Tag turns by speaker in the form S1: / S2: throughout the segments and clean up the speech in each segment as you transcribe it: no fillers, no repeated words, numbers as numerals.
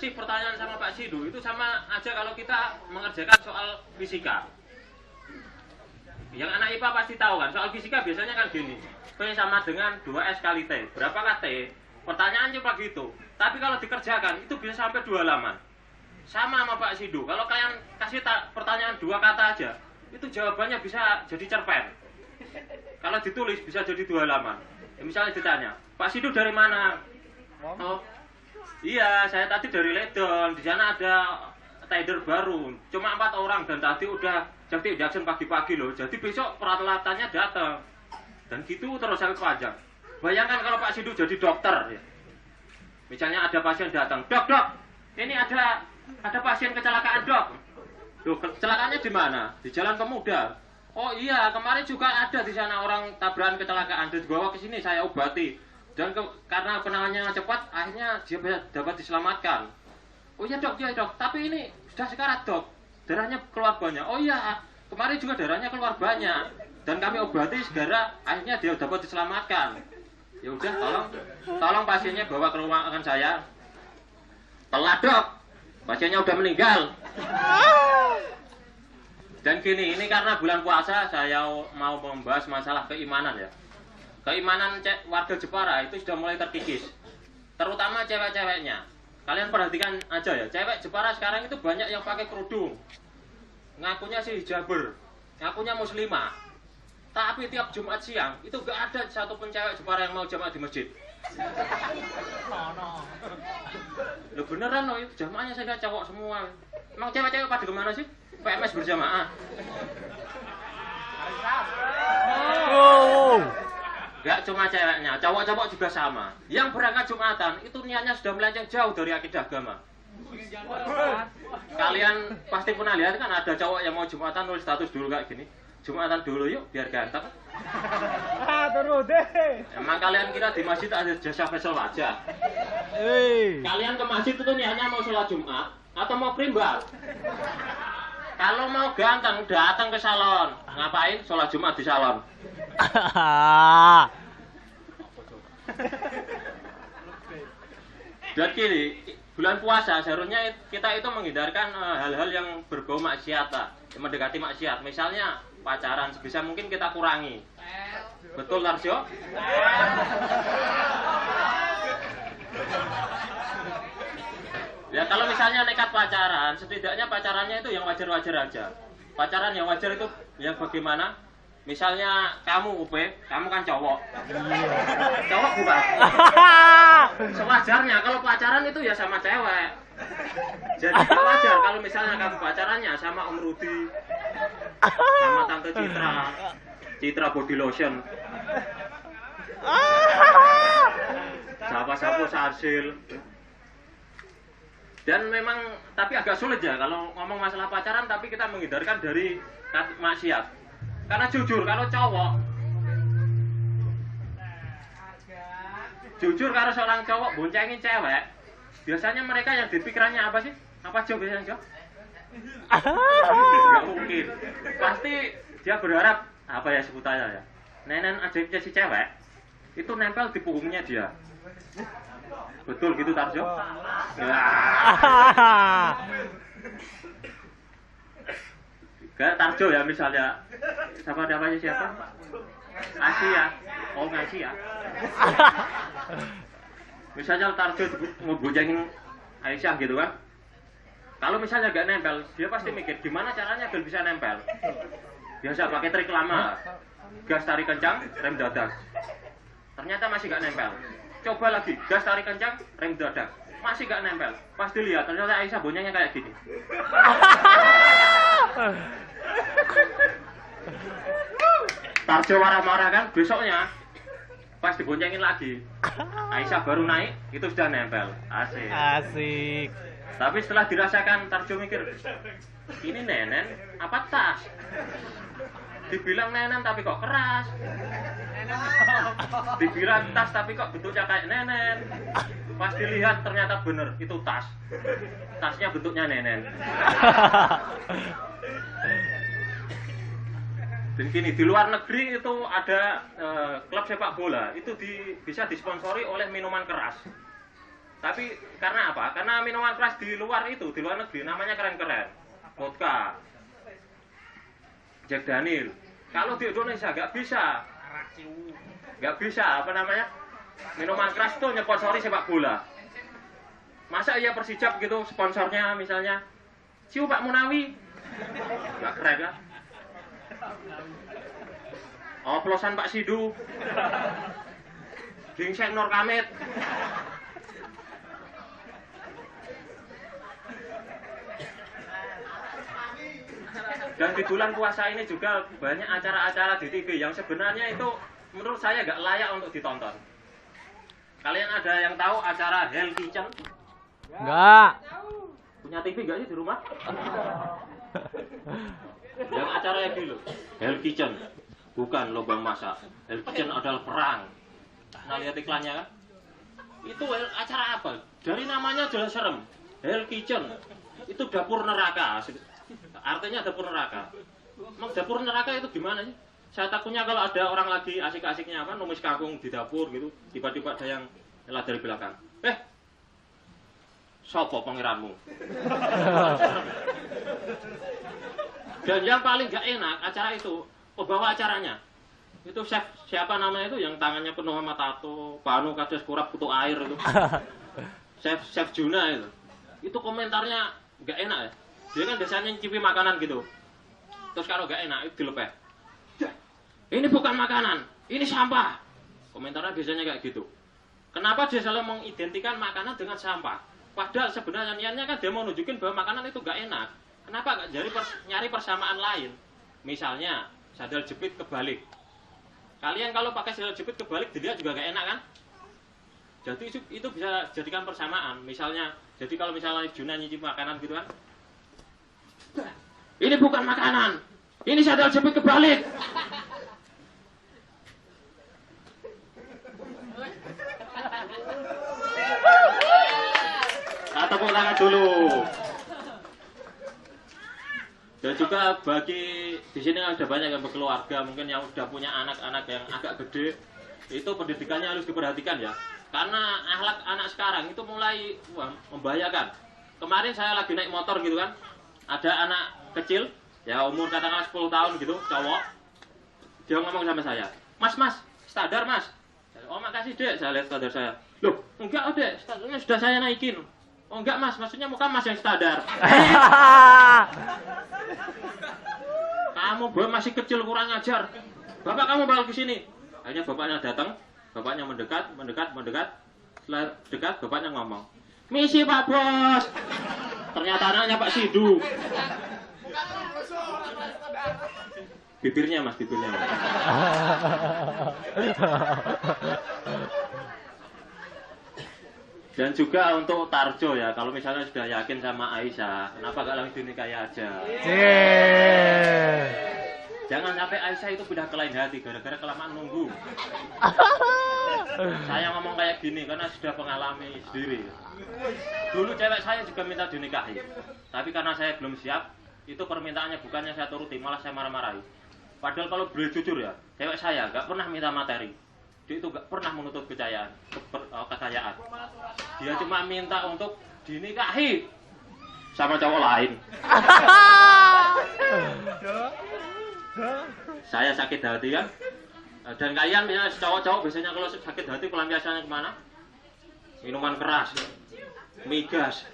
S1: ngasih pertanyaan sama Pak Sidu itu sama aja kalau kita mengerjakan soal fisika. Yang anak IPA pasti tahu kan, soal fisika biasanya kan gini, P sama dengan 2S kali T. Berapakah T? Pertanyaannya cuma gitu. Tapi kalau dikerjakan itu bisa sampai 2 halaman. Sama Pak Sidu, kalau kalian kasih pertanyaan 2 kata aja, itu jawabannya bisa jadi cerpen. Kalau ditulis bisa jadi 2 halaman. Ya, misalnya ditanya, Pak Sidu dari mana? Oh, iya, saya tadi dari Ledon. Di sana ada trader baru. Cuma 4 orang dan tadi udah Jati Jackson pagi-pagi loh. Jadi besok peralatannya datang. Dan gitu terus sampai panjang. Bayangkan kalau Pak Sidu jadi dokter ya. Misalnya ada pasien datang, dok, ini ada pasien kecelakaan dok. Loh, kecelakaannya di mana? Di Jalan Pemuda. Oh iya, kemarin juga ada di sana orang tabrakan kecelakaan. Dibawa ke sini saya obati. Dan karena penanganannya cepat, akhirnya dia dapat diselamatkan. Oh iya dok, tapi ini sudah sekarat dok. Darahnya keluar banyak. Oh iya, kemarin juga darahnya keluar banyak. Dan kami obati segera, akhirnya dia dapat diselamatkan. Ya udah, tolong pasiennya bawa ke ruangan saya. Telat dok, pasiennya udah meninggal. Dan gini, ini karena bulan puasa saya mau membahas masalah keimanan ya. Keimanan warga Jepara itu sudah mulai terkikis. Terutama cewek-ceweknya. Kalian perhatikan aja ya, cewek Jepara sekarang itu banyak yang pakai kerudung. Ngakunya sih hijaber, ngakunya muslimah. Tapi tiap Jumat siang itu gak ada satupun cewek Jepara yang mau jamaah di masjid. Loh beneran loh, itu jamaahnya saya lihat cowok semua. Emang cewek-cewek pada kemana sih? PMS berjamaah. Gak cuma ceweknya, cowok-cowok juga sama. Yang berangkat Jumatan itu niatnya sudah melenceng jauh dari akidah agama. Kalian pasti pernah lihat kan ada cowok yang mau Jumatan nulis status dulu kayak gini. Jumatan dulu yuk biar ganteng.
S2: Terus deh.
S1: Emang kalian kira di masjid ada jasa facial wajah? Kalian ke masjid itu niatnya mau sholat Jumat atau mau primbal? Kalau mau ganteng datang ke salon. Ngapain? Sholat Jumat di salon. Dan gini, bulan puasa seharusnya kita itu menghindarkan hal-hal yang berbau maksiat, mendekati maksiat. Misalnya pacaran sebisa mungkin kita kurangi. Betul Larsio? Ya kalau misalnya nekat pacaran, setidaknya pacarannya itu yang wajar-wajar aja. Pacaran yang wajar itu yang bagaimana? Misalnya kamu UP, kamu kan cowok. Cowok bukan? Sewajarnya kalau pacaran itu ya sama cewek. Jadi wajar kalau misalnya kamu pacarannya sama Om Rudi, sama Tante Citra Body Lotion, Sapu Sarsil. Dan memang tapi agak sulit ya kalau ngomong masalah pacaran, tapi kita menghindarkan dari maksiat. Karena jujur kalau seorang cowok boncengin cewek, biasanya mereka yang dipikirannya apa sih? Apa Jo biasanya Jo? Gak mungkin. Pasti dia berharap apa ya sebutannya ya? Nenen ajaibnya si cewek itu nempel di punggungnya dia. Betul gitu Tarjo? Kayak Tarjo ya misalnya. Siapa namanya siapa? Asia. Oh Asia. Misalnya Tarjo ngebojengin Aisyah gitu kan. Kalau misalnya gak nempel, dia pasti mikir gimana caranya biar bisa nempel. Biasa pakai trik lama. Gas tarik kencang, rem dadak. Ternyata masih gak nempel. Coba lagi, gas tarik kencang, rem dadak. Masih gak nempel. Pas dilihat, ternyata Aisyah bonyengnya kayak gini. Tarjo marah-marah kan, besoknya pas diboncengin lagi, Aisyah baru naik, itu sudah nempel. Asik. Tapi setelah dirasakan, Tarjo mikir, ini nenen apa tas? Dibilang nenen tapi kok keras. Dibilang tas tapi kok bentuknya kayak nenen. Pas dilihat ternyata bener, itu tas. Tasnya bentuknya nenen. Dan gini, di luar negeri itu ada klub sepak bola, itu bisa disponsori oleh minuman keras. Tapi karena apa? Karena minuman keras di luar itu, di luar negeri namanya keren-keren. Vodka, Jack Daniel. Kalau di Indonesia nggak bisa. Nggak bisa, apa namanya? Minuman keras itu nyponsori sepak bola. Masa iya Persijap gitu sponsornya misalnya Ciu Pak Munawi. Nggak keren kan? Oplosan Pak Sidu. Gingseng Nur Kamit. Dan di bulan puasa ini juga banyak acara-acara di TV yang sebenarnya itu menurut saya nggak layak untuk ditonton. Kalian ada yang tahu acara Hell Kitchen?
S2: Enggak.
S1: Punya TV nggak sih di rumah? Yang acara yang dulu Hell Kitchen, bukan lubang masak. Hell Kitchen adalah perang. Nah lihat iklannya kan? Itu acara apa? Dari namanya jelas serem. Hell Kitchen itu dapur neraka. Artinya dapur neraka. Emang dapur neraka itu gimana sih? Saya takutnya kalau ada orang lagi asik-asiknya apa, numis kangkung di dapur gitu, tiba-tiba ada yang nyela dari belakang. Sopo pangeranmu? Dan yang paling gak enak acara itu, pembawa acaranya. Itu chef, siapa namanya itu yang tangannya penuh sama tato, panu kados kurap kutu air itu. Chef Juna itu. Itu komentarnya gak enak ya. Dia kan biasanya nyicipi makanan gitu. Terus kalau gak enak itu dilepeh. Ini bukan makanan, ini sampah. Komentarnya biasanya kayak gitu. Kenapa dia selalu mengidentikan makanan dengan sampah? Padahal sebenarnya niatnya kan dia mau nunjukin bahwa makanan itu gak enak. Kenapa gak nyari persamaan lain? Misalnya sandal jepit kebalik. Kalian kalau pakai sandal jepit kebalik dilihat juga gak enak kan? Jadi itu bisa jadikan persamaan. Misalnya, jadi kalau misalnya Juna nyicip makanan gitu kan, ini bukan makanan, ini sandal jepit kebalik. Tepuk tangan dulu. Dan juga bagi di sini ada banyak yang berkeluarga, mungkin yang sudah punya anak-anak yang agak gede, itu pendidikannya harus diperhatikan ya. Karena akhlak anak sekarang itu mulai membahayakan. Kemarin saya lagi naik motor gitu kan, ada anak kecil, ya umur katakanlah 10 tahun gitu, cowok. Dia ngomong sama saya, mas, standar mas. Oh makasih dek, saya lihat standar saya. Loh, enggak dek, standarnya sudah saya naikin. Oh enggak mas, maksudnya muka mas yang standar. Kamu bapak masih kecil, kurang ajar. Bapak kamu bakal kesini. Akhirnya bapaknya datang, bapaknya mendekat. Setelah dekat, bapaknya ngomong, misi Pak Bos. Ternyata anaknya Pak Sidu. Bibirnya mas. Dan juga untuk Tarjo ya, kalau misalnya sudah yakin sama Aisyah, kenapa gak langsung dinikahi aja? Jangan sampai Aisyah itu pindah ke lain hati gara-gara kelamaan nunggu. Saya ngomong kayak gini karena sudah mengalami sendiri. Dulu cewek saya juga minta dinikahi, tapi karena saya belum siap, itu permintaannya bukannya saya turuti, malah saya marah-marahi. Padahal kalau boleh jujur ya, cewek saya gak pernah minta materi. Dia itu gak pernah menuntut kekayaan. Dia cuma minta untuk dinikahi sama cowok lain. Saya sakit hati kan. Dan kalian misalnya cowok-cowok biasanya kalau sakit hati pelampiasannya kemana? Minuman keras, migas.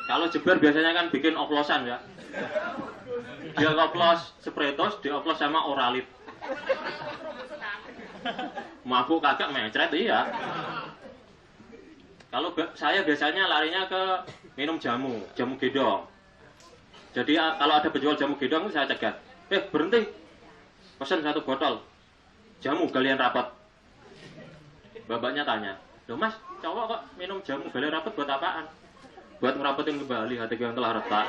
S1: Kalau jeber biasanya kan bikin oplosan ya. Dia oplos spretos, dia oplos sama Oralit. Mabuk kagak mencret iya. Kalau saya biasanya larinya ke minum jamu gendong. Jadi kalau ada penjual jamu gendong saya cegat. Berhenti. Pesan 1 botol jamu galian rapat. Bapaknya tanya, loh mas, cowok kok minum jamu galian rapat buat apaan? Buat ngerapetin kembali hati yang telah retak.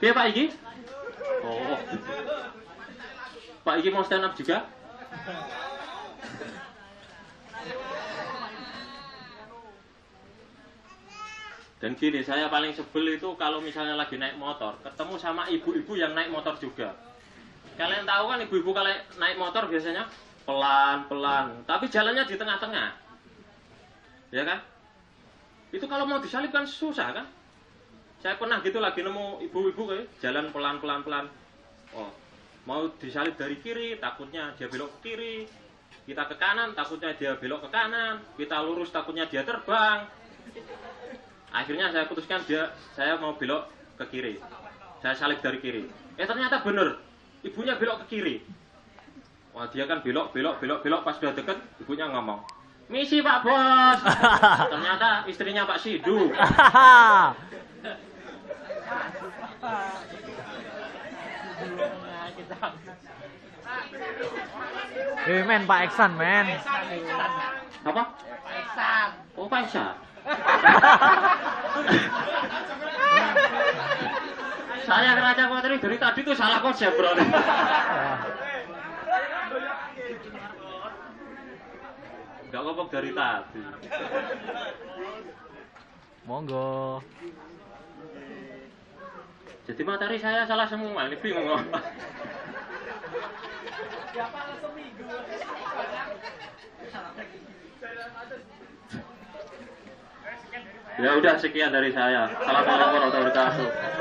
S1: Iya Pak Igi? Oh, Pak Igi mau stand up juga? Dan gini, saya paling sebel itu kalau misalnya lagi naik motor, ketemu sama ibu-ibu yang naik motor juga. Kalian tahu kan ibu-ibu kalau naik motor biasanya pelan-pelan, tapi jalannya di tengah-tengah. Ya kan? Itu kalau mau disalip kan susah kan? Saya pernah gitu lagi nemu ibu-ibu kayak jalan pelan-pelan. Oh, mau disalip dari kiri, takutnya dia belok ke kiri. Kita ke kanan, takutnya dia belok ke kanan. Kita lurus, takutnya dia terbang. Akhirnya saya putuskan saya mau belok ke kiri. Saya salip dari kiri. Ternyata bener, ibunya belok ke kiri. Wah, dia kan belok, pas sudah deket, ibunya ngomong, "Misi Pak Bos." Ternyata istrinya Pak Sidu.
S2: Men, Pak Eksan, men.
S1: Apa?
S3: Pak Iksan.
S1: Oh, Pak Iksan. Saya Raja Putri dari tadi tuh salah konsep, bro. Gak ngomong dari tadi.
S2: Monggo.
S1: Jadi materi saya salah semua, ini bingung. Ya udah, sekian dari saya. Assalamualaikum warahmatullahi wabarakatuh.